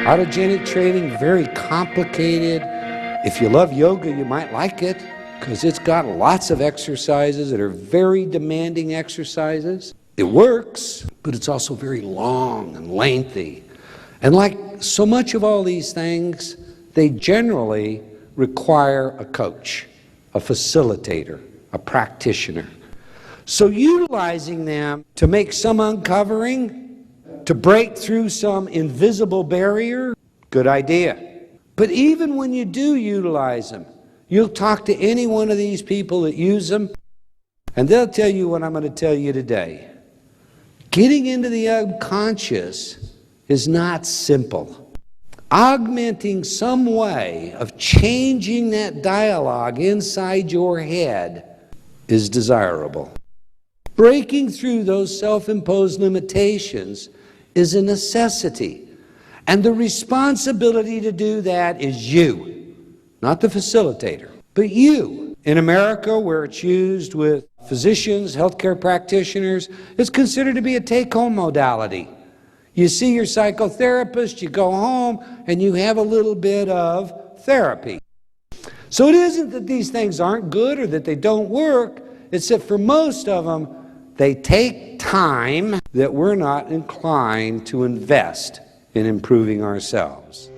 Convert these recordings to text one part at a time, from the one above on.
Autogenic training, very complicated. If you love yoga, you might like it because it's got lots of exercises that are very demanding exercises. It works, but it's also very long and lengthy. And like so much of all these things, they generally require a coach, a facilitator, a practitioner. So utilizing them to make some uncovering, to break through some invisible barrier, good idea. But even when you do utilize them, you'll talk to any one of these people that use them, and they'll tell you what I'm going to tell you today. Getting into the unconscious is not simple. Augmenting some way of changing that dialogue inside your head is desirable. Breaking through those self-imposed limitations is a necessity. And the responsibility to do that is you, not the facilitator, but you. In America, where it's used with physicians, healthcare practitioners, it's considered to be a take-home modality. You see your psychotherapist, you go home, and you have a little bit of therapy. So it isn't that these things aren't good or that they don't work, it's that for most of them, they take time that we're not inclined to invest in improving ourselves.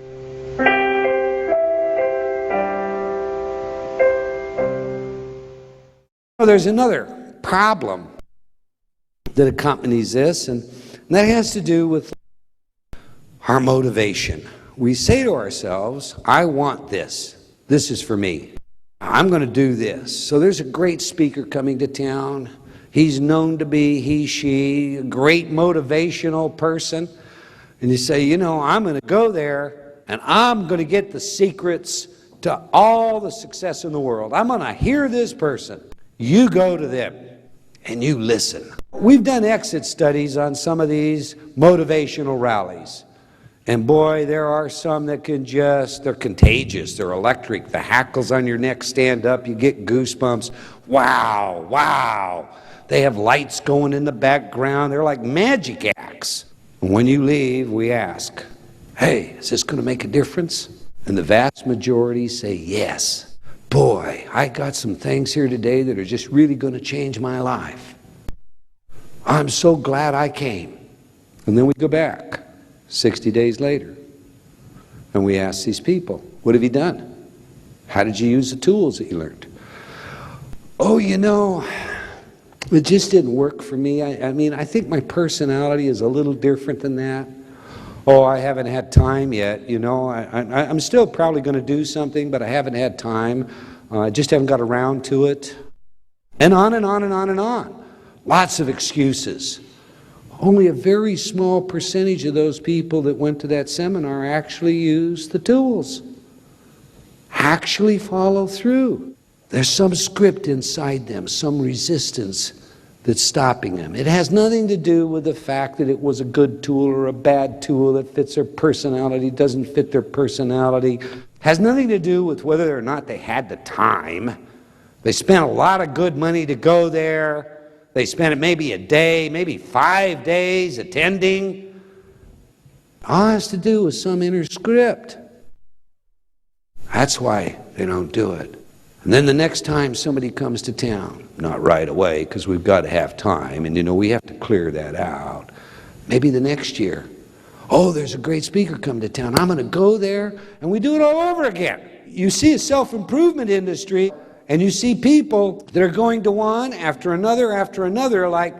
Well, there's another problem that accompanies this, and that has to do with our motivation. We say to ourselves, I want this. This is for me. I'm going to do this. So there's a great speaker coming to town. He's known to be, he, she, a great motivational person. And you say, you know, I'm going to go there and I'm going to get the secrets to all the success in the world. I'm going to hear this person. You go to them and you listen. We've done exit studies on some of these motivational rallies. And boy, there are some that they're contagious, they're electric. The hackles on your neck stand up, you get goosebumps. Wow, wow. They have lights going in the background. They're like magic acts. And when you leave, we ask, hey, is this going to make a difference? And the vast majority say yes. Boy, I got some things here today that are just really going to change my life. I'm so glad I came. And then we go back 60 days later, and we ask these people, what have you done? How did you use the tools that you learned? Oh, you know, it just didn't work for me. I mean, I think my personality is a little different than that. Oh, I haven't had time yet. You know, I'm still probably going to do something, but I haven't had time. I just haven't got around to it. And on and on and on and on. Lots of excuses. Only a very small percentage of those people that went to that seminar actually used the tools, actually follow through. There's some script inside them, some resistance that's stopping them. It has nothing to do with the fact that it was a good tool or a bad tool that fits their personality, doesn't fit their personality. It has nothing to do with whether or not they had the time. They spent a lot of good money to go there. They spent maybe a day, maybe 5 days attending. All it has to do with some inner script. That's why they don't do it. And then the next time somebody comes to town, not right away because we've got to have time, and you know we have to clear that out. Maybe the next year, oh, there's a great speaker coming to town. I'm going to go there, and we do it all over again. You see a self-improvement industry, and you see people that are going to one after another, like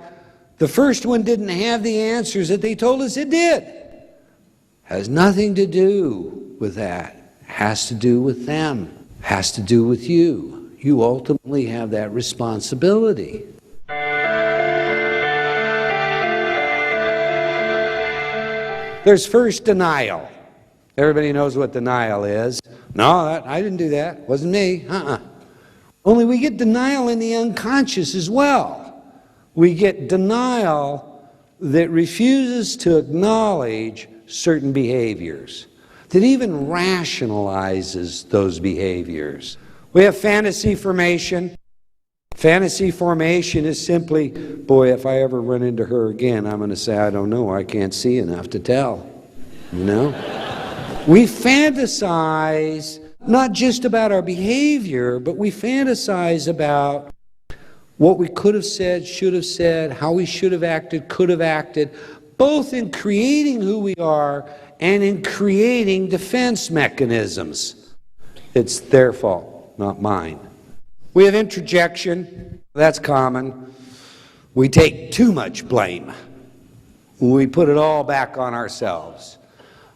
the first one didn't have the answers that they told us it did. Has nothing to do with that. Has to do with them. Has to do with you. You ultimately have that responsibility. There's first denial. Everybody knows what denial is. No, I didn't do that. Wasn't me. Only we get denial in the unconscious as well. We get denial that refuses to acknowledge certain behaviors, that even rationalizes those behaviors. We have fantasy formation. Fantasy formation is simply, boy, if I ever run into her again, I'm going to say, I don't know, I can't see enough to tell. You know? We fantasize not just about our behavior, but we fantasize about what we could have said, should have said, how we should have acted, could have acted, both in creating who we are and in creating defense mechanisms. It's their fault, not mine. We have introjection. That's common. We take too much blame. We put it all back on ourselves.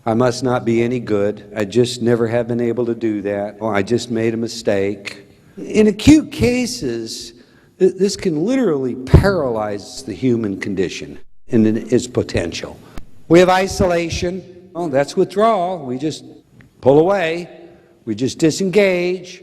I must not be any good. I just never have been able to do that. Or I just made a mistake. In acute cases, this can literally paralyze the human condition and its potential. We have isolation. Oh, that's withdrawal. We just pull away. We just disengage.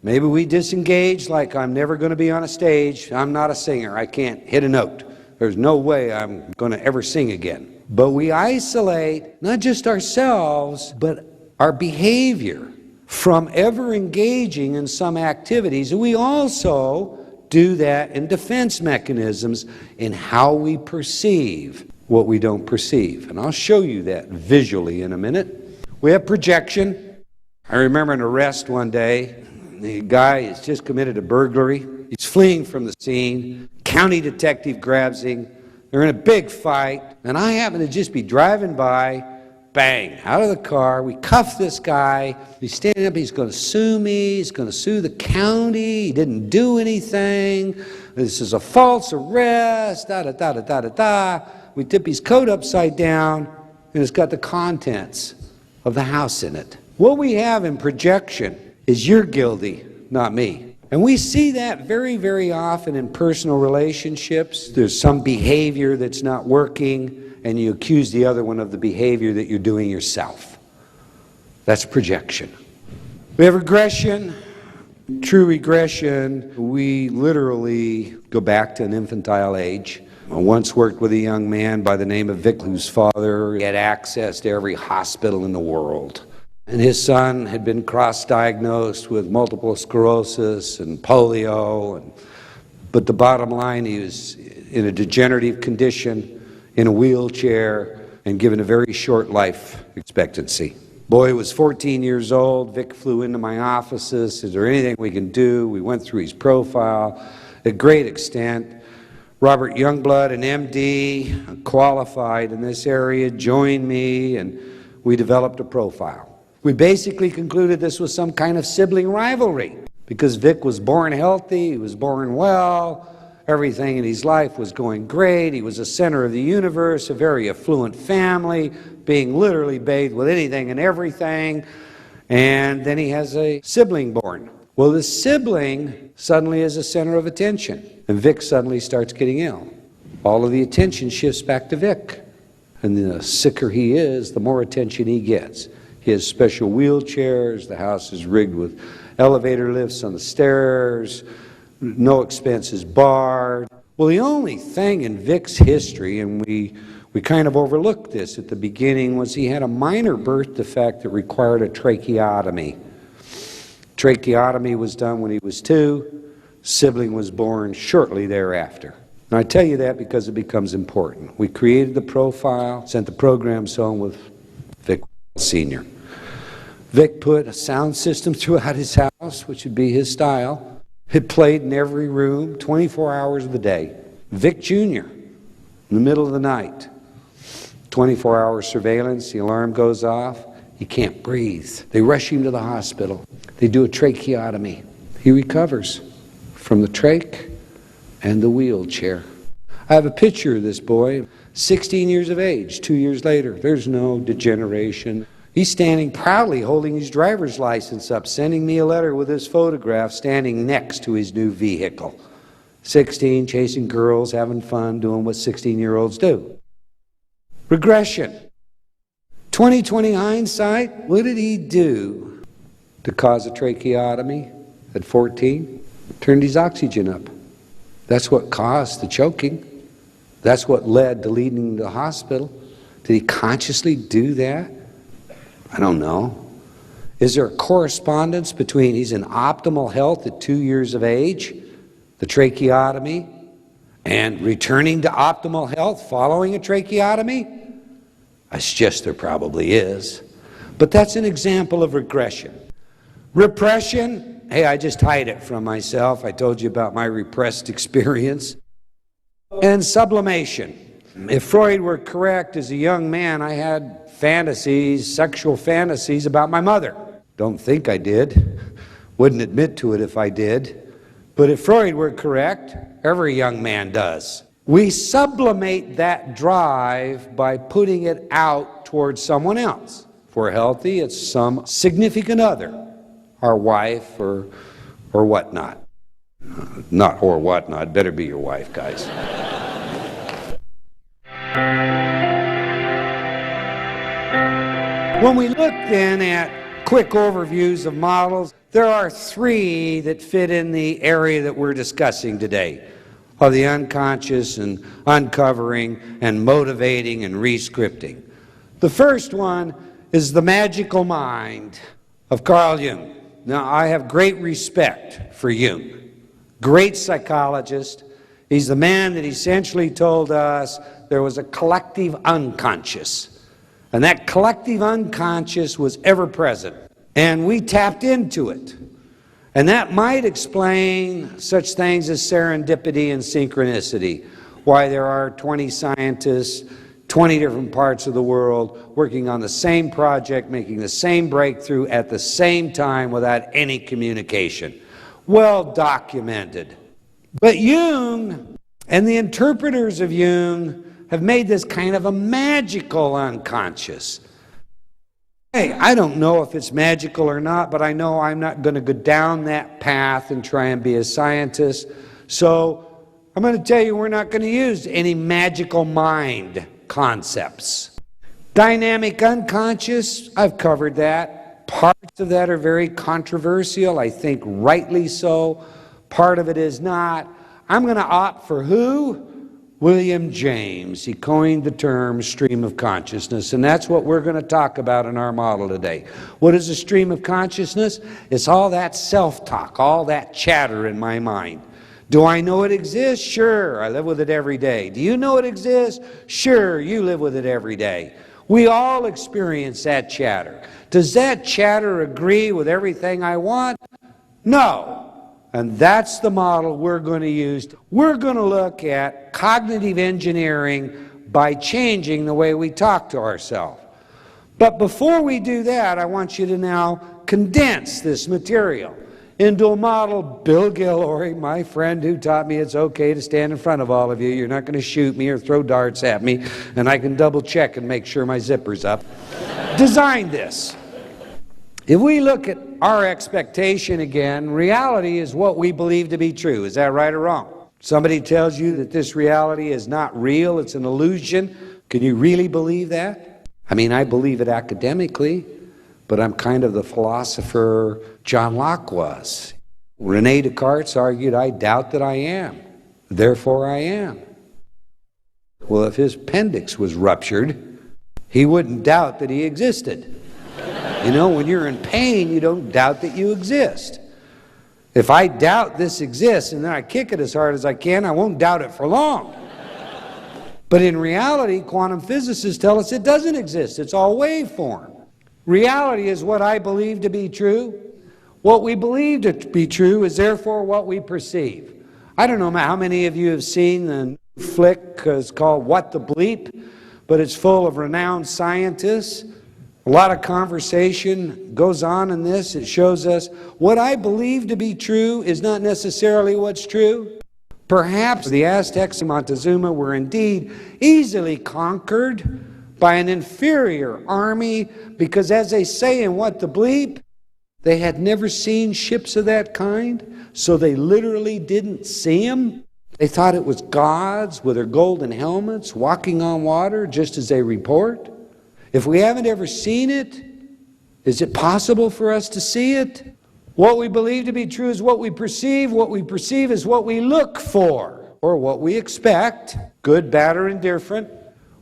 Maybe we disengage like I'm never going to be on a stage. I'm not a singer. I can't hit a note. There's no way I'm going to ever sing again. But we isolate not just ourselves, but our behavior from ever engaging in some activities. And we also do that in defense mechanisms in how we perceive what we don't perceive. And I'll show you that visually in a minute. We have projection. I remember an arrest one day. The guy has just committed a burglary. He's fleeing from the scene. County detective grabs him. They're in a big fight. And I happen to just be driving by. Bang, out of the car. We cuff this guy. He's standing up. He's going to sue me. He's going to sue the county. He didn't do anything. This is a false arrest. Da-da-da-da-da-da-da. We tip his coat upside down, and it's got the contents of the house in it. What we have in projection is you're guilty, not me. And we see that very, very often in personal relationships. There's some behavior that's not working, and you accuse the other one of the behavior that you're doing yourself. That's projection. We have regression. True regression, we literally go back to an infantile age. I once worked with a young man by the name of Vic, whose father had access to every hospital in the world. And his son had been cross-diagnosed with multiple sclerosis and polio. But the bottom line, he was in a degenerative condition, in a wheelchair, and given a very short life expectancy. Boy was 14 years old. Vic flew into my offices. Is there anything we can do? We went through his profile at great extent. Robert Youngblood, an MD, qualified in this area, joined me, and we developed a profile. We basically concluded this was some kind of sibling rivalry because Vic was born healthy, he was born well, everything in his life was going great, he was the center of the universe, a very affluent family, being literally bathed with anything and everything, and then he has a sibling born. Well, the sibling suddenly is a center of attention, and Vic suddenly starts getting ill. All of the attention shifts back to Vic, and the sicker he is, the more attention he gets. He has special wheelchairs, the house is rigged with elevator lifts on the stairs, no expenses barred. Well, the only thing in Vic's history, and we kind of overlooked this at the beginning, was he had a minor birth defect that required a tracheotomy. Tracheotomy was done when he was 2. Sibling was born shortly thereafter. And I tell you that because it becomes important. We created the profile, sent the programs home with Vic Sr. Vic put a sound system throughout his house, which would be his style. It played in every room, 24 hours of the day. Vic Jr., in the middle of the night, 24-hour surveillance, the alarm goes off, he can't breathe. They rush him to the hospital. They do a tracheotomy. He recovers from the trach and the wheelchair. I have a picture of this boy, 16 years of age, 2 years later. There's no degeneration. He's standing proudly holding his driver's license up, sending me a letter with his photograph standing next to his new vehicle. 16, chasing girls, having fun, doing what 16-year-olds do. Regression. 20/20 hindsight, what did he do to cause a tracheotomy at 14? Turned his oxygen up. That's what caused the choking. That's what led to leading him to the hospital. Did he consciously do that? I don't know. Is there a correspondence between he's in optimal health at 2 years of age, the tracheotomy, and returning to optimal health following a tracheotomy? I suggest there probably is. But that's an example of regression. Repression, hey, I just hide it from myself. I told you about my repressed experience. And sublimation. If Freud were correct, as a young man, I had fantasies, sexual fantasies about my mother. Don't think I did. Wouldn't admit to it if I did. But if Freud were correct, every young man does. We sublimate that drive by putting it out towards someone else. If we're healthy, it's some significant other, our wife or whatnot. Not or whatnot, better be your wife, guys. When we look then at quick overviews of models, there are three that fit in the area that we're discussing today, of the unconscious and uncovering and motivating and re-scripting. The first one is the magical mind of Carl Jung. Now, I have great respect for Jung. Great psychologist. He's the man that essentially told us there was a collective unconscious. And that collective unconscious was ever present. And we tapped into it. And that might explain such things as serendipity and synchronicity. Why there are 20 scientists, 20 different parts of the world working on the same project, making the same breakthrough at the same time without any communication. Well documented. But Jung and the interpreters of Jung have made this kind of a magical unconscious. Hey, I don't know if it's magical or not, but I know I'm not going to go down that path and try and be a scientist. So I'm going to tell you we're not going to use any magical mind concepts. Dynamic unconscious, I've covered that. Parts of that are very controversial, I think rightly so. Part of it is not. I'm going to opt for who? William James. He coined the term stream of consciousness, and that's what we're going to talk about in our model today. What is a stream of consciousness? It's all that self-talk, all that chatter in my mind. Do I know it exists? Sure, I live with it every day. Do you know it exists? Sure, you live with it every day. We all experience that chatter. Does that chatter agree with everything I want? No. And that's the model we're going to use. We're going to look at cognitive engineering by changing the way we talk to ourselves. But before we do that, I want you to now condense this material into a model. Bill Gilroy, my friend who taught me it's okay to stand in front of all of you, you're not going to shoot me or throw darts at me, and I can double check and make sure my zipper's up, designed this. If we look at our expectation again, reality is what we believe to be true. Is that right or wrong? Somebody tells you that this reality is not real, it's an illusion. Can you really believe that? I mean, I believe it academically, but I'm kind of the philosopher John Locke was. René Descartes argued, I doubt that I am, therefore I am. Well, if his appendix was ruptured, he wouldn't doubt that he existed. You know, when you're in pain, you don't doubt that you exist. If I doubt this exists and then I kick it as hard as I can, I won't doubt it for long. But in reality, quantum physicists tell us it doesn't exist. It's all waveform. Reality is what I believe to be true. What we believe to be true is therefore what we perceive. I don't know how many of you have seen the flick it's called What the Bleep, but it's full of renowned scientists. A lot of conversation goes on in this. It shows us what I believe to be true is not necessarily what's true. Perhaps the Aztecs in Montezuma were indeed easily conquered by an inferior army because, as they say in What the Bleep, they had never seen ships of that kind, so they literally didn't see them. They thought it was gods with their golden helmets walking on water, just as they report. If we haven't ever seen it, is it possible for us to see it? What we believe to be true is what we perceive. What we perceive is what we look for, or what we expect, good, bad, or indifferent.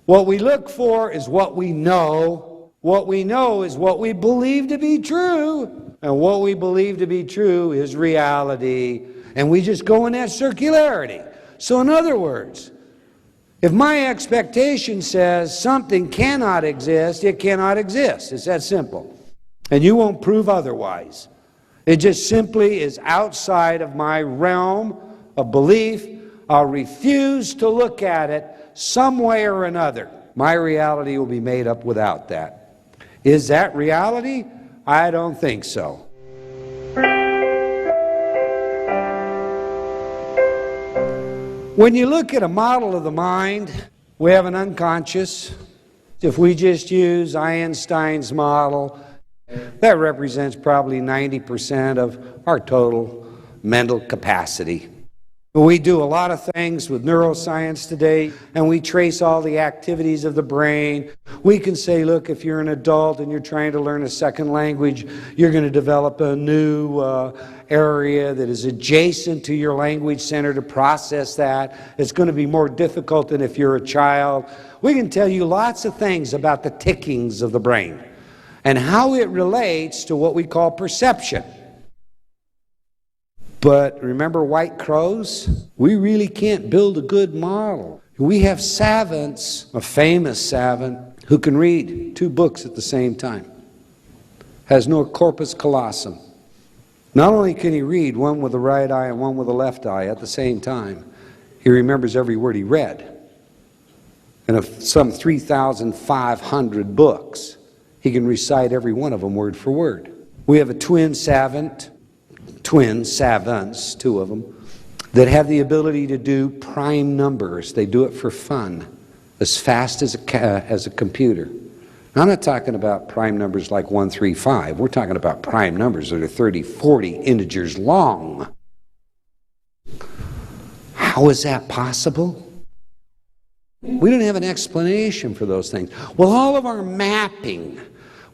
What we look for is what we know. What we know is what we believe to be true. And what we believe to be true is reality. And we just go in that circularity. So in other words, If my expectation says something cannot exist, it cannot exist. It's that simple. And you won't prove otherwise. It just simply is outside of my realm of belief. I'll refuse to look at it some way or another. My reality will be made up without that. Is that reality? I don't think so. When you look at a model of the mind, we have an unconscious. If we just use Einstein's model, that represents probably 90% of our total mental capacity. We do a lot of things with neuroscience today, and we trace all the activities of the brain. We can say, look, if you're an adult and you're trying to learn a second language, you're going to develop a new area that is adjacent to your language center to process that. It's going to be more difficult than if you're a child. We can tell you lots of things about the tickings of the brain and how it relates to what we call perception. But remember white crows? We really can't build a good model. We have savants, a famous savant, who can read 2 books at the same time. Has no corpus callosum. Not only can he read one with the right eye and one with the left eye at the same time, he remembers every word he read. And of some 3,500 books, he can recite every one of them word for word. We have a twin savants, 2 of them, that have the ability to do prime numbers. They do it for fun, as fast as a computer. Now, I'm not talking about prime numbers like 1, 3, 5. We're talking about prime numbers that are 30, 40 integers long. How is that possible? We don't have an explanation for those things. With all of our mapping,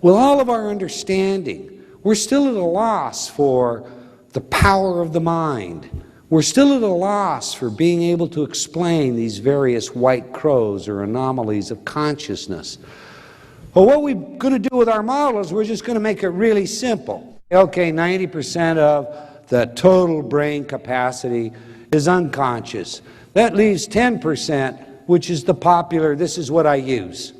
with all of our understanding, we're still at a loss for the power of the mind. We're still at a loss for being able to explain these various white crows or anomalies of consciousness. Well, what we're going to do with our model is we're just going to make it really simple. Okay, 90% of the total brain capacity is unconscious. That leaves 10%, which is the popular, this is what I use.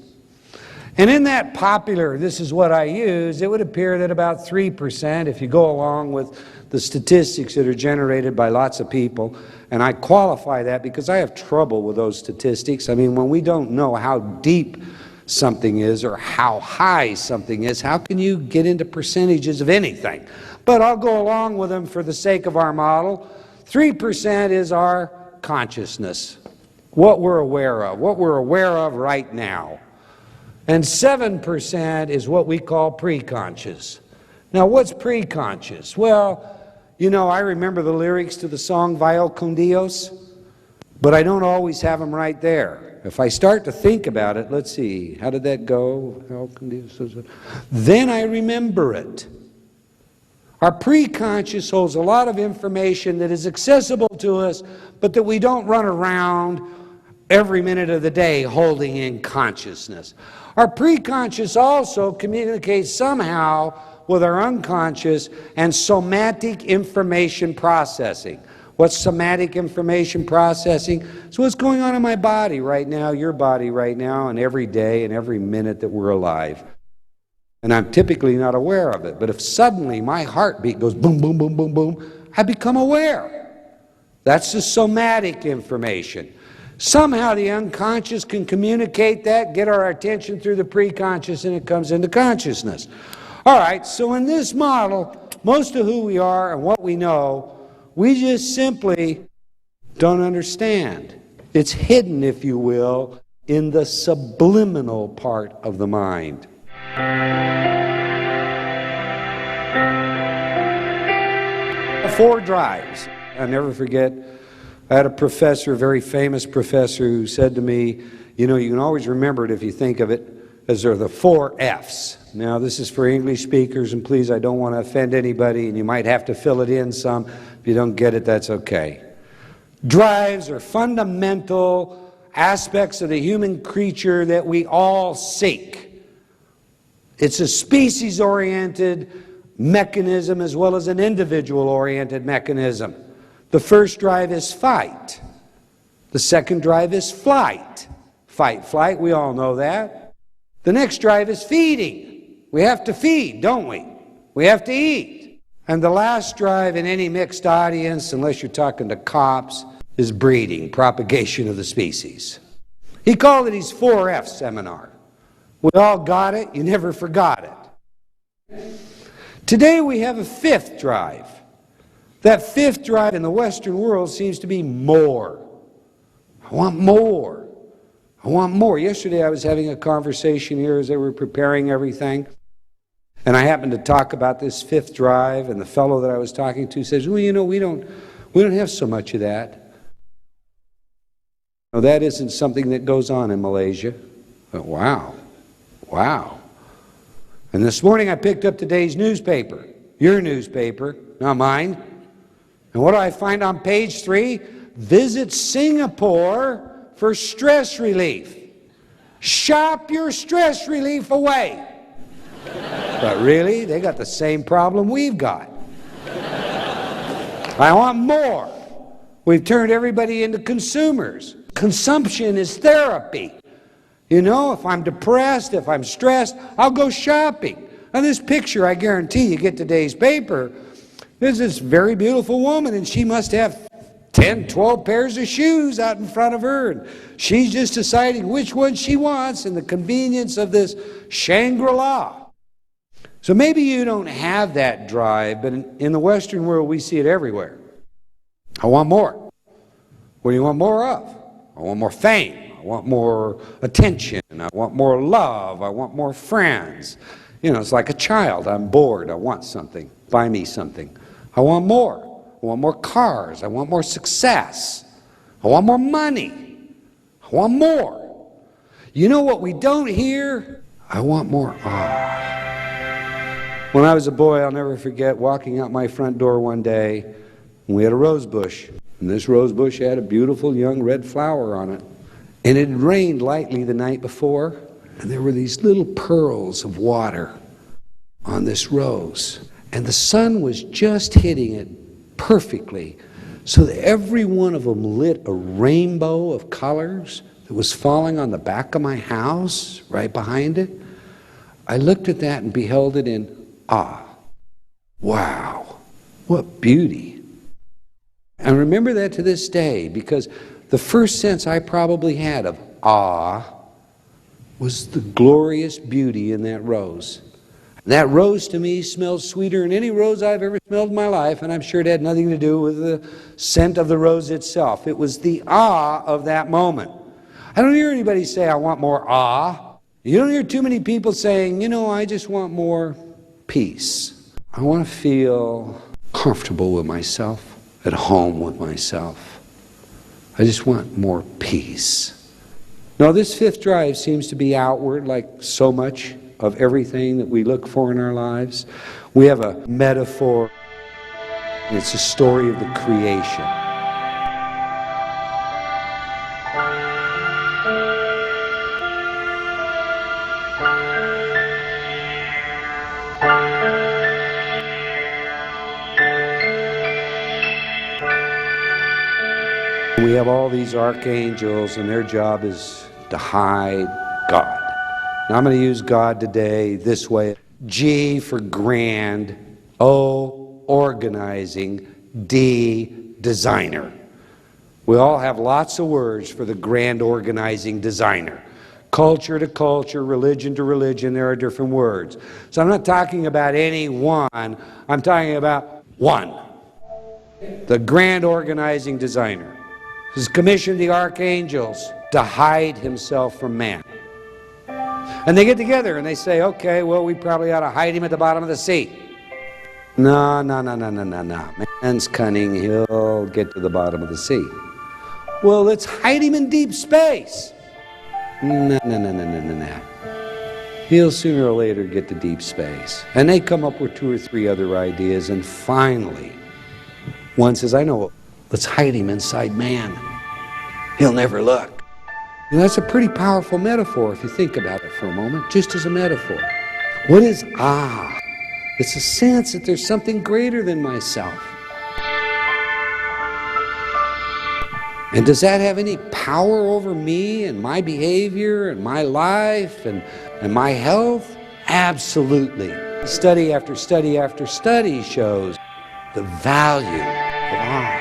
And in that popular, this is what I use, it would appear that about 3%, if you go along with the statistics that are generated by lots of people, and I qualify that because I have trouble with those statistics. I mean, when we don't know how deep something is or how high something is, how can you get into percentages of anything? But I'll go along with them for the sake of our model. 3% is our consciousness, what we're aware of right now. And 7% is what we call preconscious. Now, what's preconscious? Well, you know, I remember the lyrics to the song Vaya con Dios, but I don't always have them right there. If I start to think about it, let's see, how did that go? Then I remember it. Our preconscious holds a lot of information that is accessible to us, but that we don't run around every minute of the day holding in consciousness. Our preconscious also communicates somehow with our unconscious and somatic information processing. What's somatic information processing? So what's going on in my body right now, your body right now, and every day and every minute that we're alive. And I'm typically not aware of it. But if suddenly my heartbeat goes boom, boom, boom, boom, boom, I become aware. That's the somatic information. Somehow the unconscious can communicate that, get our attention through the preconscious, and it comes into consciousness. All right, so in this model, most of who we are and what we know, we just simply don't understand. It's hidden, if you will, in the subliminal part of the mind. 4 drives. I'll never forget, I had a professor, a very famous professor, who said to me, you know, you can always remember it if you think of it as there are the 4 F's. Now, this is for English speakers, and please, I don't want to offend anybody, and you might have to fill it in some. If you don't get it, that's okay. Drives are fundamental aspects of the human creature that we all seek. It's a species-oriented mechanism as well as an individual-oriented mechanism. The first drive is fight. The second drive is flight. Fight, flight, we all know that. The next drive is feeding. We have to feed, don't we? We have to eat. And the last drive in any mixed audience, unless you're talking to cops, is breeding, propagation of the species. He called it his 4F seminar. We all got it, you never forgot it. Today we have a fifth drive. That fifth drive in the Western world seems to be more. I want more. I want more. Yesterday I was having a conversation here as they were preparing everything, and I happened to talk about this fifth drive, and the fellow that I was talking to says, well, you know, we don't have so much of that. No, that isn't something that goes on in Malaysia. But wow. Wow. And this morning I picked up today's newspaper, your newspaper, not mine. And what do I find on page 3? Visit Singapore for stress relief. Shop your stress relief away. But really, they got the same problem we've got. I want more. We've turned everybody into consumers. Consumption is therapy. You know, if I'm depressed, if I'm stressed, I'll go shopping. Now this picture, I guarantee you get today's paper, there's this very beautiful woman, and she must have 10, 12 pairs of shoes out in front of her, and she's just deciding which one she wants in the convenience of this Shangri-La. So maybe you don't have that drive, but in the Western world we see it everywhere. I want more. What do you want more of? I want more fame. I want more attention. I want more love. I want more friends. You know, it's like a child. I'm bored. I want something. Buy me something. I want more. I want more cars. I want more success. I want more money. I want more. You know what we don't hear? I want more awe. When I was a boy, I'll never forget walking out my front door one day, and we had a rose bush. And this rose bush had a beautiful young red flower on it. And it had rained lightly the night before, and there were these little pearls of water on this rose. And the sun was just hitting it perfectly, so that every one of them lit a rainbow of colors that was falling on the back of my house, right behind it. I looked at that and beheld it in awe. Wow, what beauty. And remember that to this day, because the first sense I probably had of awe was the glorious beauty in that rose. That rose to me smelled sweeter than any rose I've ever smelled in my life, and I'm sure it had nothing to do with the scent of the rose itself. It was the awe of that moment. I don't hear anybody say, I want more awe. You don't hear too many people saying, you know, I just want more peace. I want to feel comfortable with myself, at home with myself. I just want more peace. Now, this fifth drive seems to be outward, like so much of everything that we look for in our lives. We have a metaphor. It's a story of the creation. We have all these archangels, and their job is to hide God. Now I'm going to use God today this way. G for grand, O, organizing, D, designer. We all have lots of words for the grand organizing designer. Culture to culture, religion to religion, there are different words. So I'm not talking about any one, I'm talking about one. The grand organizing designer has commissioned the archangels to hide himself from man. And they get together and they say, okay, well, we probably ought to hide him at the bottom of the sea. No. Man's cunning, he'll get to the bottom of the sea. Well, let's hide him in deep space. No. He'll sooner or later get to deep space. And they come up with 2 or 3 other ideas, and finally, one says, I know, let's hide him inside man. He'll never look. And that's a pretty powerful metaphor if you think about it for a moment, just as a metaphor. What is awe? It's a sense that there's something greater than myself. And does that have any power over me and my behavior and my life and my health? Absolutely. Study after study after study shows the value of honor.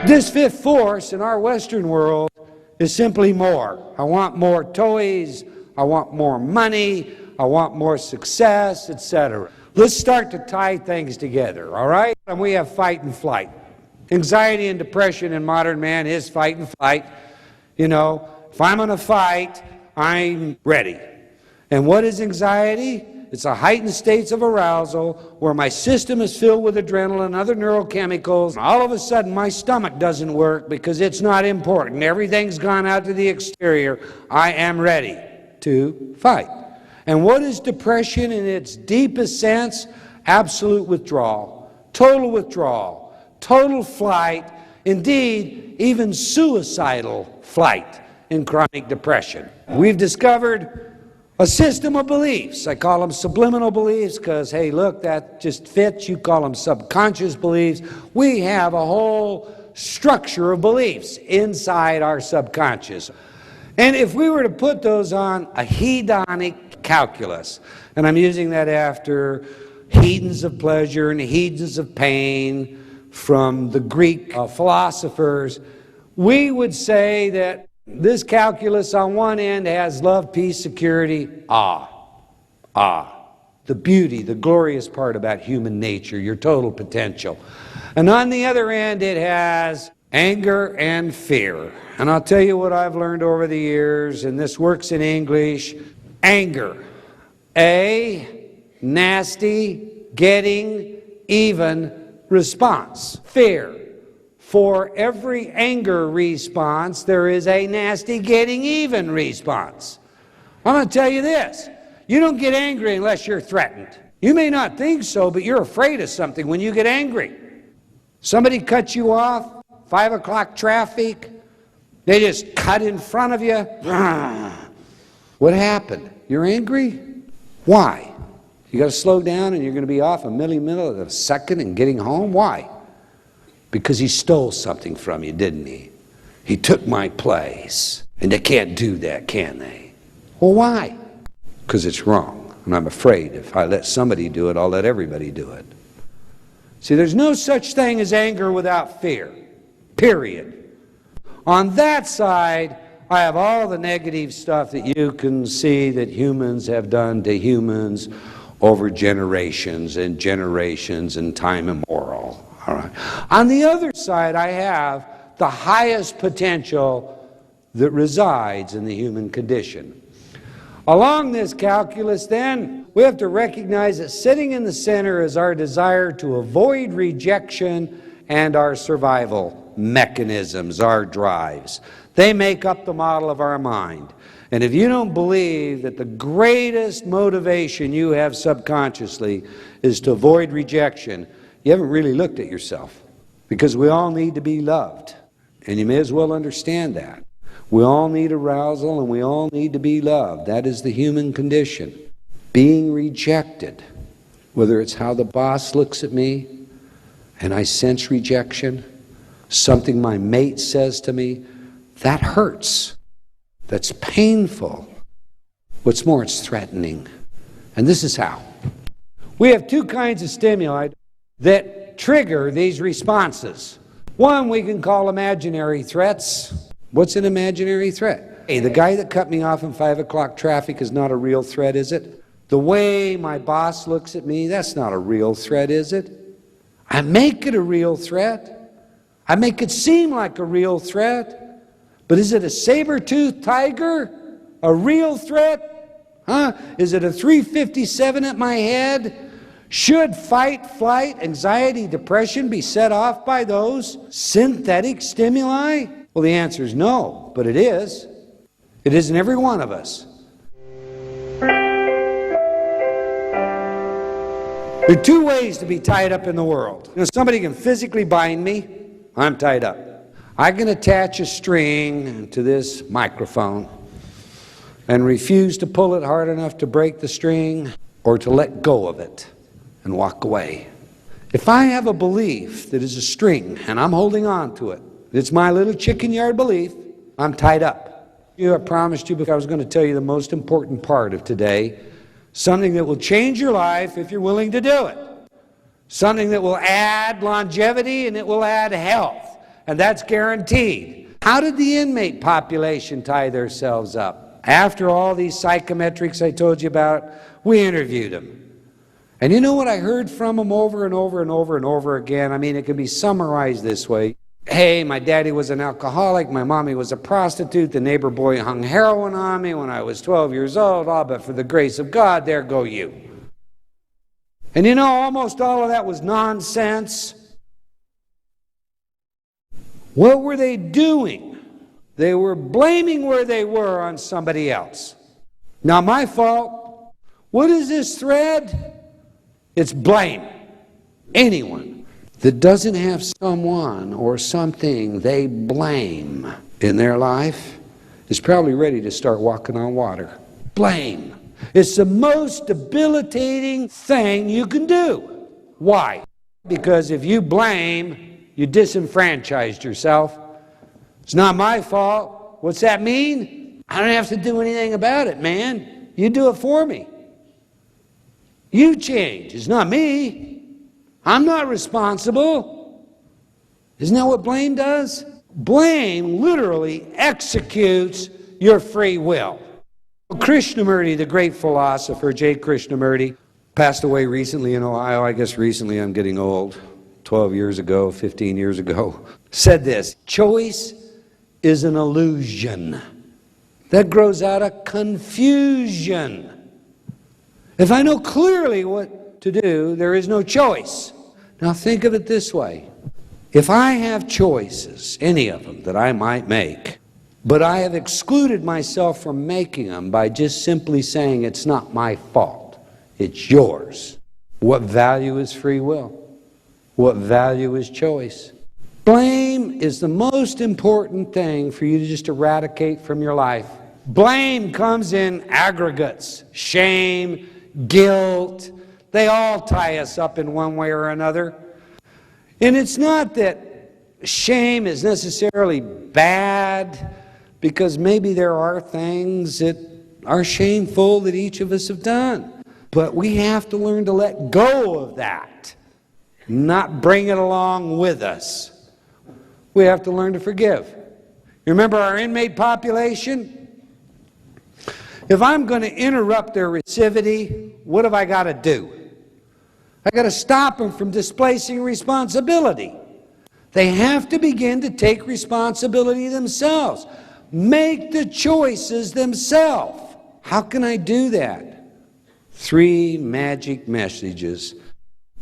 This fifth force in our Western world is simply more. I want more toys, I want more money, I want more success, etc. Let's start to tie things together, all right? And we have fight and flight. Anxiety and depression in modern man is fight and flight. You know, if I'm going to fight, I'm ready. And what is anxiety? It's a heightened states of arousal where my system is filled with adrenaline and other neurochemicals. All of a sudden, my stomach doesn't work because it's not important. Everything's gone out to the exterior. I am ready to fight. And what is depression in its deepest sense? Absolute withdrawal, total flight, indeed, even suicidal flight in chronic depression. We've discovered a system of beliefs. I call them subliminal beliefs because, hey, look, that just fits. You call them subconscious beliefs. We have a whole structure of beliefs inside our subconscious. And if we were to put those on a hedonic calculus, and I'm using that after hedons of pleasure and hedons of pain from the Greek philosophers, we would say that this calculus on one end has love, peace, security, the beauty, the glorious part about human nature, your total potential. And on the other end, it has anger and fear. And I'll tell you what I've learned over the years, and this works in English. Anger, a nasty, getting even response. Fear. For every anger response, there is a nasty getting even response. I'm going to tell you this. You don't get angry unless you're threatened. You may not think so, but you're afraid of something when you get angry. Somebody cuts you off, 5 o'clock traffic, they just cut in front of you. What happened? You're angry? Why? You got to slow down and you're going to be off a middle of a second and getting home? Why? Because he stole something from you, didn't he? He took my place. And they can't do that, can they? Well, why? Because it's wrong. And I'm afraid if I let somebody do it, I'll let everybody do it. See, there's no such thing as anger without fear. Period. On that side, I have all the negative stuff that you can see that humans have done to humans over generations and time immemorial. All right. On the other side, I have the highest potential that resides in the human condition. Along this calculus, then, we have to recognize that sitting in the center is our desire to avoid rejection and our survival mechanisms, our drives. They make up the model of our mind. And if you don't believe that the greatest motivation you have subconsciously is to avoid rejection, you haven't really looked at yourself, because we all need to be loved, and you may as well understand that. We all need arousal, and we all need to be loved. That is the human condition. Being rejected, whether it's how the boss looks at me, and I sense rejection, something my mate says to me, that hurts. That's painful. What's more, it's threatening. And this is how. We have two kinds of stimuli that trigger these responses. One we can call imaginary threats. What's an imaginary threat? Hey, the guy that cut me off in 5 o'clock traffic is not a real threat, is it? The way my boss looks at me, that's not a real threat, is it? I make it a real threat. I make it seem like a real threat. But is it a saber-toothed tiger? A real threat? Huh? Is it a 357 at my head? Should fight, flight, anxiety, depression be set off by those synthetic stimuli? Well, the answer is no, but it is. It is in every one of us. There are two ways to be tied up in the world. Somebody can physically bind me. I'm tied up. I can attach a string to this microphone and refuse to pull it hard enough to break the string or to let go of it and walk away. If I have a belief that is a string and I'm holding on to it, it's my little chicken yard belief, I'm tied up. I promised you I was going to tell you the most important part of today, something that will change your life if you're willing to do it. Something that will add longevity and it will add health, and that's guaranteed. How did the inmate population tie themselves up? After all these psychometrics I told you about, we interviewed them. And you know what I heard from them over and over and over and over again? I mean, it can be summarized this way. Hey, my daddy was an alcoholic, my mommy was a prostitute, the neighbor boy hung heroin on me when I was 12 years old, but for the grace of God, there go you. And you know, almost all of that was nonsense. What were they doing? They were blaming where they were on somebody else. Not my fault. What is this thread? It's blame. Anyone that doesn't have someone or something they blame in their life is probably ready to start walking on water. Blame. It's the most debilitating thing you can do. Why? Because if you blame, you disenfranchised yourself. It's not my fault. What's that mean? I don't have to do anything about it, man. You do it for me. You change. It's not me. I'm not responsible. Isn't that what blame does? Blame literally executes your free will. Krishnamurti, the great philosopher, J. Krishnamurti, passed away recently in Ohio. I guess recently, I'm getting old. 12 years ago, 15 years ago, said this: choice is an illusion that grows out of confusion. If I know clearly what to do, there is no choice. Now think of it this way. If I have choices, any of them that I might make, but I have excluded myself from making them by just simply saying it's not my fault, it's yours, what value is free will? What value is choice? Blame is the most important thing for you to just eradicate from your life. Blame comes in aggregates. Shame, guilt, they all tie us up in one way or another. And it's not that shame is necessarily bad, because maybe there are things that are shameful that each of us have done. But we have to learn to let go of that, not bring it along with us. We have to learn to forgive. You remember our inmate population? If I'm going to interrupt their receptivity, what have I got to do? I got to stop them from displacing responsibility. They have to begin to take responsibility themselves. Make the choices themselves. How can I do that? 3 magic messages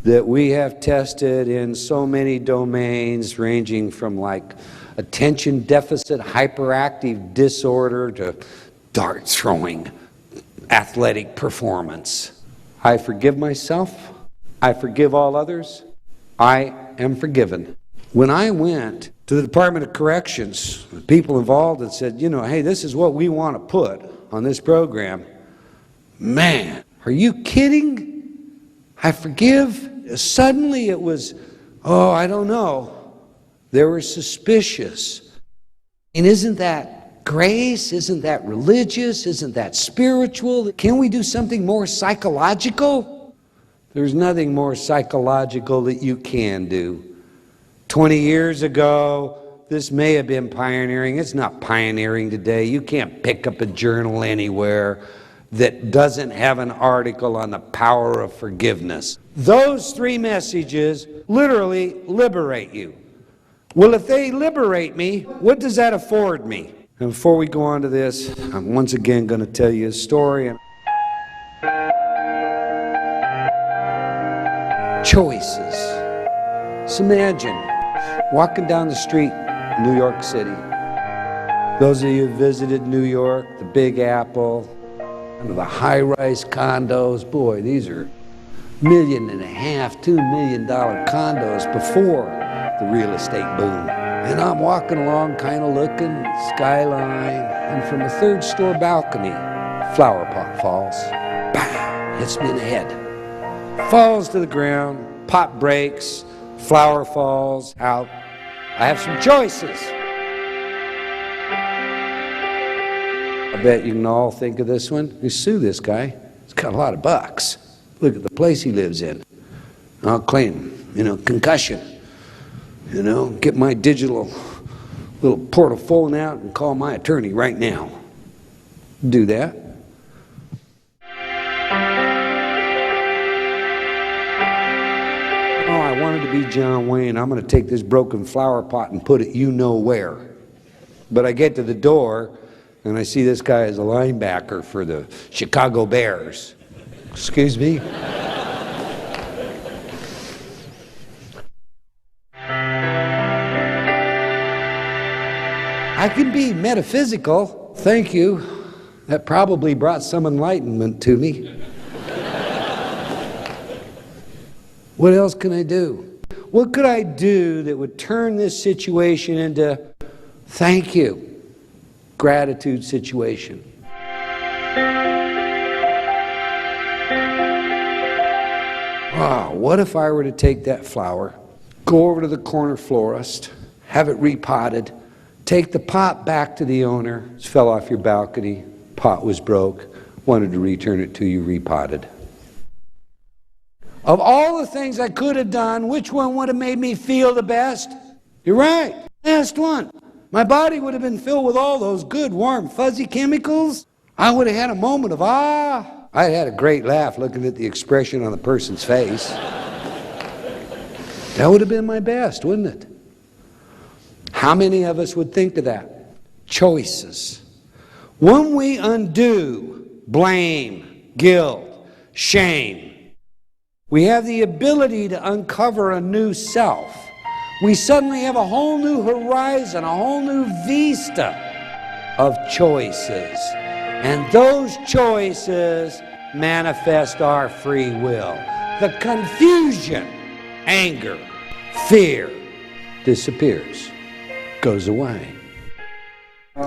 that we have tested in so many domains, ranging from like attention deficit hyperactive disorder to dart throwing, athletic performance. I forgive myself. I forgive all others. I am forgiven. When I went to the Department of Corrections, the people involved had said, you know, hey, this is what we want to put on this program. Man, are you kidding? I forgive? Suddenly it was, oh, I don't know. They were suspicious. And isn't that grace? Isn't that religious? Isn't that spiritual? Can we do something more psychological? There's nothing more psychological that you can do. 20 years ago, this may have been pioneering. It's not pioneering today. You can't pick up a journal anywhere that doesn't have an article on the power of forgiveness. Those 3 messages literally liberate you. Well, if they liberate me, what does that afford me? And before we go on to this, I'm once again going to tell you a story. choices. So imagine walking down the street in New York City. Those of you who visited New York, the Big Apple, and the high-rise condos, boy, these are $1.5 million, $2 million condos before the real estate boom. And I'm walking along, kind of looking, skyline, and from a third-store balcony, flower pot falls. Bam! Hits me in the head. Falls to the ground, pot breaks, flower falls out. I have some choices. I bet you can all think of this one. You sue this guy. He's got a lot of bucks. Look at the place he lives in. I'll claim, concussion. Get my digital little portfolio out and call my attorney right now. Do that. Oh, I wanted to be John Wayne. I'm going to take this broken flower pot and put it where. But I get to the door and I see this guy as a linebacker for the Chicago Bears. Excuse me? I can be metaphysical. Thank you. That probably brought some enlightenment to me. What else can I do? What could I do that would turn this situation into thank you, gratitude situation? Oh, what if I were to take that flower, go over to the corner florist, have it repotted, take the pot back to the owner. It fell off your balcony, pot was broke, wanted to return it to you repotted. Of all the things I could have done, which one would have made me feel the best? You're right, last one. My body would have been filled with all those good, warm, fuzzy chemicals. I would have had a moment of ah. I had a great laugh looking at the expression on the person's face. That would have been my best, wouldn't it? How many of us would think of that? Choices. When we undo blame, guilt, shame, we have the ability to uncover a new self. We suddenly have a whole new horizon, a whole new vista of choices. And those choices manifest our free will. The confusion, anger, fear disappears, goes away.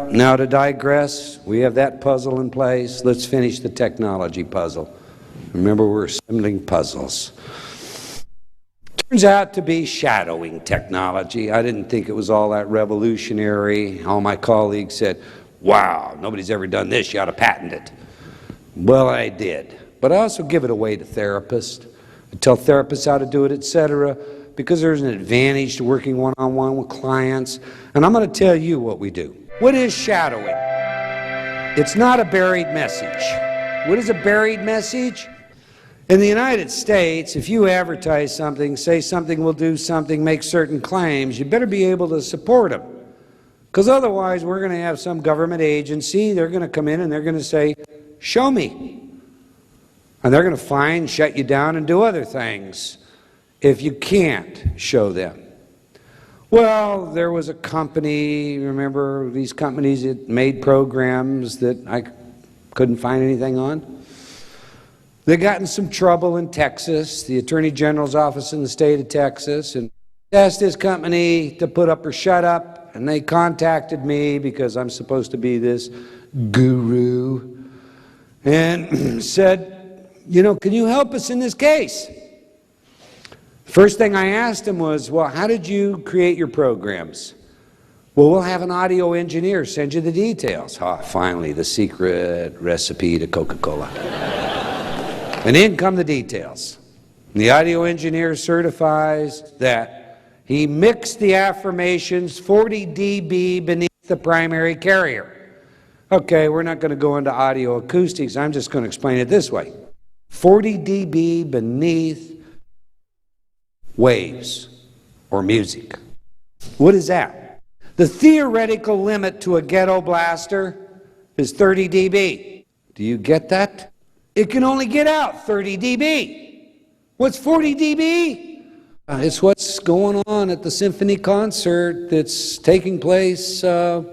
Now to digress, we have that puzzle in place. Let's finish the technology puzzle. Remember, we're assembling puzzles. Turns out to be shadowing technology. I didn't think it was all that revolutionary. All my colleagues said, wow, nobody's ever done this, you ought to patent it. Well, I did. But I also give it away to therapists. I tell therapists how to do it, etc., because there's an advantage to working one-on-one with clients. And I'm going to tell you what we do. What is shadowing? It's not a buried message. What is a buried message? In the United States, if you advertise something, say something will do something, make certain claims, you better be able to support them. Because otherwise, we're going to have some government agency, they're going to come in and they're going to say, show me. And they're going to fine, shut you down, and do other things if you can't show them. Well, there was a company, remember these companies that made programs that I couldn't find anything on? They got in some trouble in Texas, the Attorney General's office in the state of Texas, and asked this company to put up or shut up, and they contacted me because I'm supposed to be this guru, and said, can you help us in this case? First thing I asked him was, well, how did you create your programs? Well, we'll have an audio engineer send you the details. Ah, finally, the secret recipe to Coca-Cola. And in come the details. The audio engineer certifies that he mixed the affirmations 40 dB beneath the primary carrier. Okay, we're not going to go into audio acoustics. I'm just going to explain it this way. 40 dB beneath waves or music. What is that? The theoretical limit to a ghetto blaster is 30 dB. Do you get that? It can only get out 30 dB. What's 40 dB? It's what's going on at the symphony concert that's taking place, where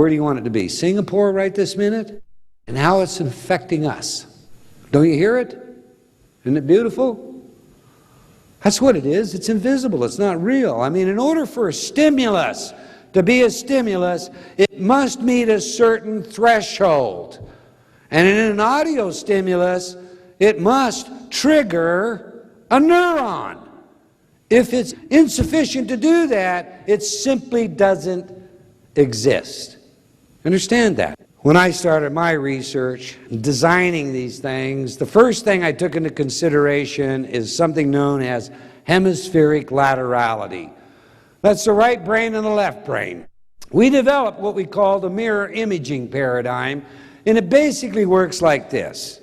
do you want it to be? Singapore right this minute? And how it's affecting us. Don't you hear it? Isn't it beautiful? That's what it is. It's invisible. It's not real. I mean, in order for a stimulus to be a stimulus, it must meet a certain threshold. And in an audio stimulus, it must trigger a neuron. If it's insufficient to do that, it simply doesn't exist. Understand that? When I started my research, designing these things, the first thing I took into consideration is something known as hemispheric laterality. That's the right brain and the left brain. We developed what we call the mirror imaging paradigm, and it basically works like this.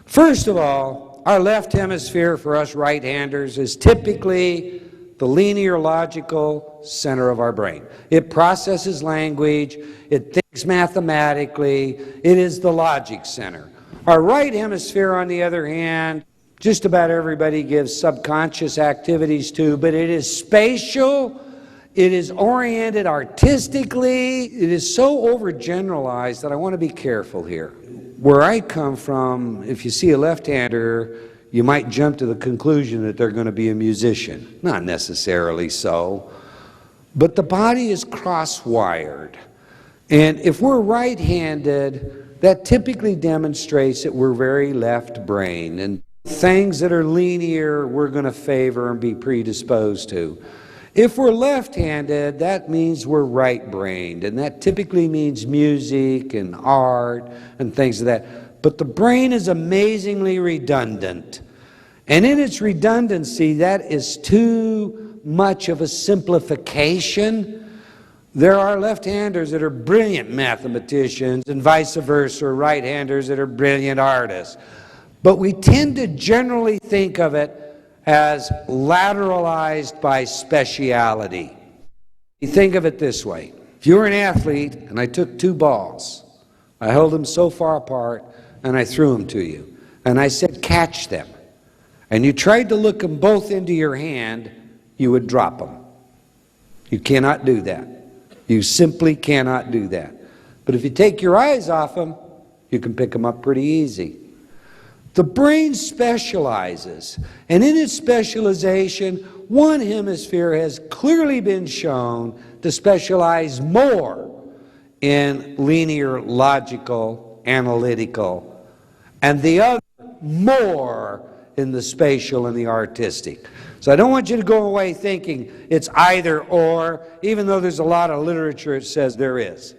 First of all, our left hemisphere for us right-handers is typically the linear logical center of our brain. It processes language, it thinks mathematically, it is the logic center. Our right hemisphere, on the other hand, just about everybody gives subconscious activities to, but it is spatial, it is oriented artistically, it is so overgeneralized that I want to be careful here. Where I come from, if you see a left-hander, you might jump to the conclusion that they're going to be a musician. Not necessarily so. But the body is cross-wired. And if we're right-handed, that typically demonstrates that we're very left-brained. And things that are linear, we're going to favor and be predisposed to. If we're left-handed, that means we're right-brained. And that typically means music and art and things of that. But the brain is amazingly redundant. And in its redundancy, that is too much of a simplification. There are left-handers that are brilliant mathematicians and vice versa, right-handers that are brilliant artists. But we tend to generally think of it as lateralized by speciality. You think of it this way. If you were an athlete and I took two balls, I held them so far apart and I threw them to you, and I said, catch them, and you tried to look them both into your hand, you would drop them. You cannot do that. You simply cannot do that. But if you take your eyes off them, you can pick them up pretty easy. The brain specializes, and in its specialization, one hemisphere has clearly been shown to specialize more in linear, logical, analytical, and the other more in the spatial and the artistic. So I don't want you to go away thinking it's either or, even though there's a lot of literature that says there is.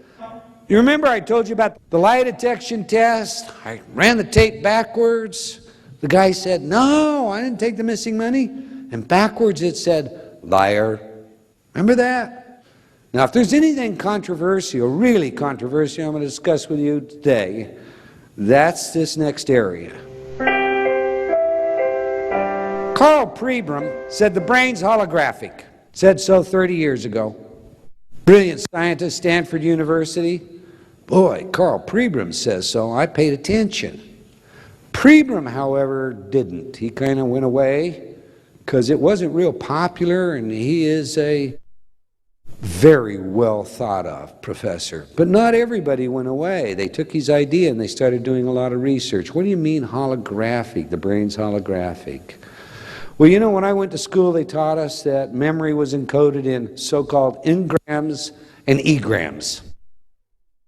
You remember I told you about the lie detection test? I ran the tape backwards. The guy said, no, I didn't take the missing money. And backwards it said, liar. Remember that? Now, if there's anything controversial, really controversial, I'm going to discuss with you today, that's this next area. Carl Pribram said the brain's holographic. Said so 30 years ago. Brilliant scientist, Stanford University. Boy, Carl Pribram says so. I paid attention. Pribram, however, didn't. He kind of went away because it wasn't real popular, and he is a very well thought of professor. But not everybody went away. They took his idea and they started doing a lot of research. What do you mean holographic? The brain's holographic. Well, you know, when I went to school, they taught us that memory was encoded in so-called engrams and egrams.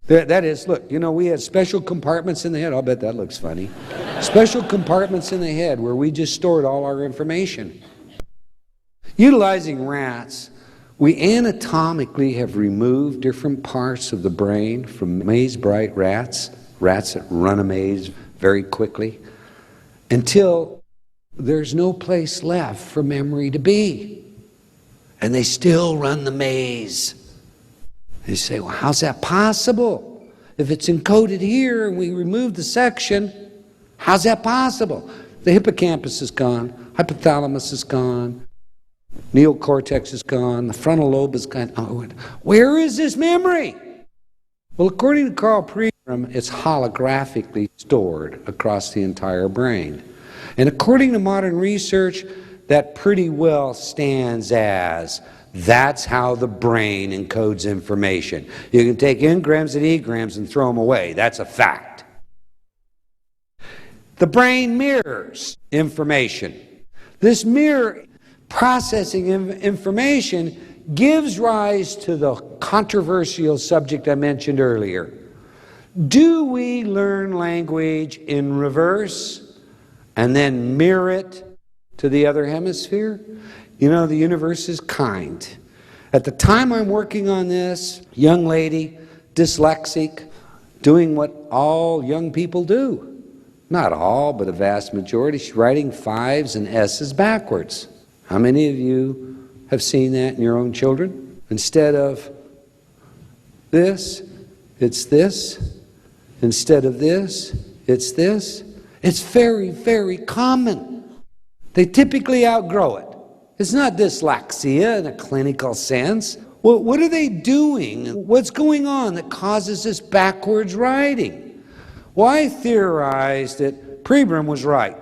That is, look, you know, we had special compartments in the head. I'll bet that looks funny. Special compartments in the head where we just stored all our information. Utilizing rats, we anatomically have removed different parts of the brain from maze-bright rats, rats that run a maze very quickly, until there's no place left for memory to be. And they still run the maze. You say, well, how's that possible? If it's encoded here and we remove the section, how's that possible? The hippocampus is gone, hypothalamus is gone, neocortex is gone, the frontal lobe is gone. Oh, where is this memory? Well, according to Carl Pribram, it's holographically stored across the entire brain. And according to modern research, that pretty well stands as that's how the brain encodes information. You can take engrams and egrams and throw them away. That's a fact. The brain mirrors information. This mirror processing information gives rise to the controversial subject I mentioned earlier. Do we learn language in reverse and then mirror it to the other hemisphere? You know, the universe is kind. At the time I'm working on this, young lady, dyslexic, doing what all young people do. Not all, but a vast majority. She's writing 5s and S's backwards. How many of you have seen that in your own children? Instead of this, it's this. Instead of this, it's this. It's very, very common. They typically outgrow it. It's not dyslexia in a clinical sense. Well, what are they doing? What's going on that causes this backwards writing? Well, I theorized that Pribram was right,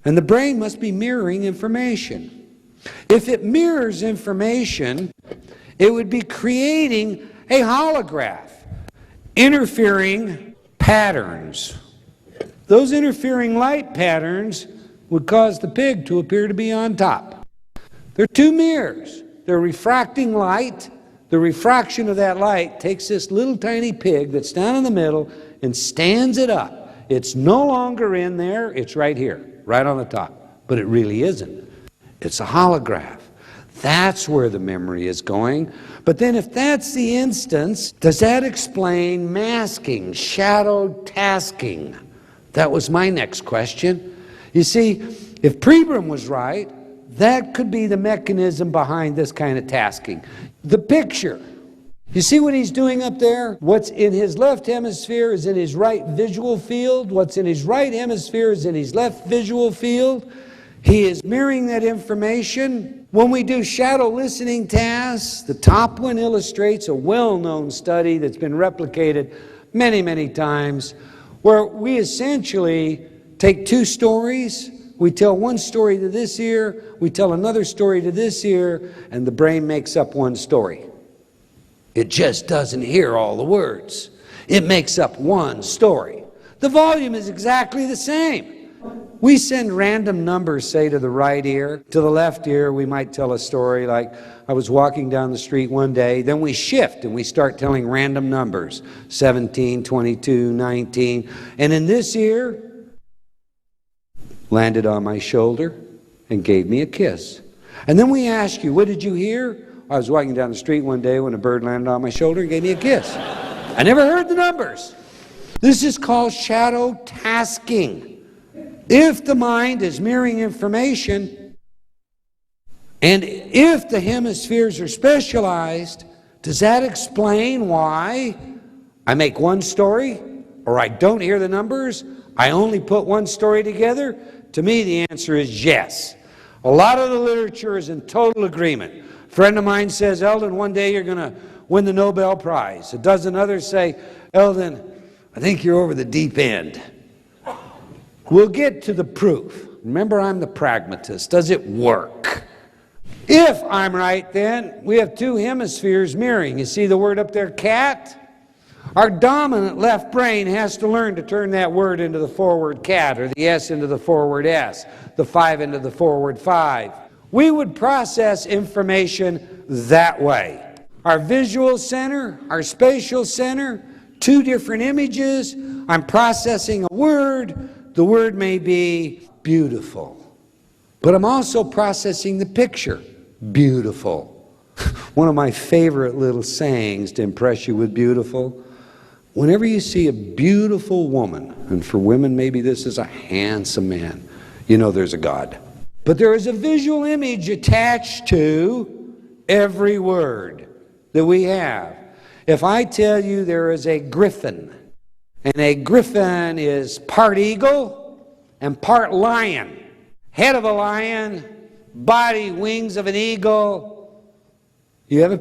and the brain must be mirroring information. If it mirrors information, it would be creating a holograph, interfering patterns. Those interfering light patterns would cause the pig to appear to be on top. There are two mirrors. They're refracting light. The refraction of that light takes this little tiny pig that's down in the middle and stands it up. It's no longer in there. It's right here, right on the top. But it really isn't. It's a holograph. That's where the memory is going. But then if that's the instance, does that explain masking, shadow tasking? That was my next question. You see, if Pribram was right, that could be the mechanism behind this kind of tasking. The picture. You see what he's doing up there? What's in his left hemisphere is in his right visual field. What's in his right hemisphere is in his left visual field. He is mirroring that information. When we do shadow listening tasks, the top one illustrates a well-known study that's been replicated many, many times, where we essentially take two stories, we tell one story to this ear, we tell another story to this ear, and the brain makes up one story. It just doesn't hear all the words. It makes up one story. The volume is exactly the same. We send random numbers, say, to the right ear. To the left ear, we might tell a story like, I was walking down the street one day. Then we shift and we start telling random numbers, 17, 22, 19. And in this ear, landed on my shoulder and gave me a kiss. And then we ask you, what did you hear? I was walking down the street one day when a bird landed on my shoulder and gave me a kiss. I never heard the numbers. This is called shadow tasking. If the mind is mirroring information, and if the hemispheres are specialized, does that explain why I make one story, or I don't hear the numbers, I only put one story together? To me, the answer is yes. A lot of the literature is in total agreement. A friend of mine says, Eldon, one day you're going to win the Nobel Prize. A dozen others say, Eldon, I think you're over the deep end. We'll get to the proof. Remember, I'm the pragmatist. Does it work? If I'm right, then we have two hemispheres mirroring. You see the word up there, cat? Our dominant left brain has to learn to turn that word into the forward cat, or the S into the forward S, the 5 into the forward 5. We would process information that way. Our visual center, our spatial center, two different images. I'm processing a word. The word may be beautiful, but I'm also processing the picture, beautiful. One of my favorite little sayings to impress you with beautiful, whenever you see a beautiful woman, and for women maybe this is a handsome man, you know there's a God. But there is a visual image attached to every word that we have. If I tell you there is a griffin, and a griffin is part eagle and part lion. Head of a lion, body, wings of an eagle. You have a